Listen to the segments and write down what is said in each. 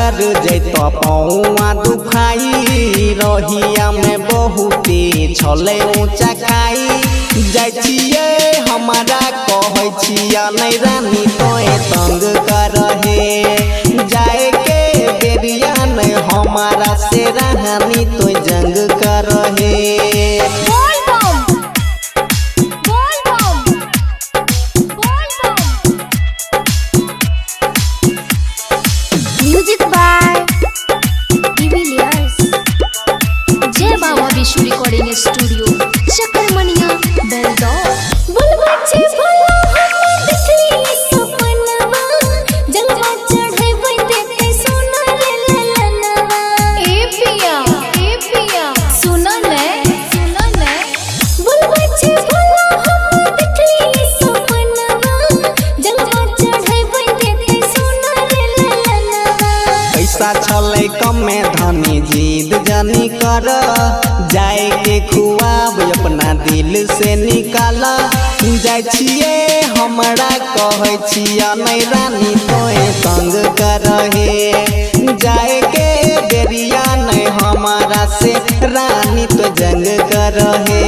कर जैत पौआ दुखाई रहिया में बहुते छले ऊँचा खाई जाइ छियै हमारा कहै छिया नहीं रानी तोए तंग करहे जाए के बेरिया नहीं हमारा से रानी तो जंग करहे। म्यूजिक बाय जय बाबा विश्व रिकॉर्डिंग स्टूडियो चकरमनिया बेलदौर। पैसा छले कमे धनी जिद जनी कर जाए के खुआब अपना दिल से निकाल जाइ छियै हमरा कहै छिया नहीं रानी तोए तंग करहे जाए के बेरिया नहीं हमारा से रानी तो जंग करहे।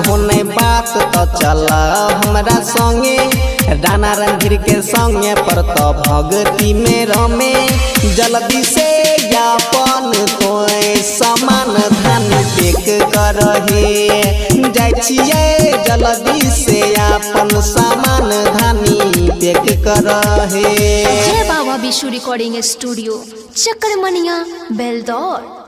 भोने बात तो चला हमरा संगे राना रणधीर के संगे पर तो भगती में रमे जल्दी से यापन कोई सामान धन पेक करहे जाइ छियै जल्दी से अपन सामान धनी पेक करहे। जय बाबा विश्व रिकॉर्डिंग स्टूडियो चकरमनिया बेलदौर।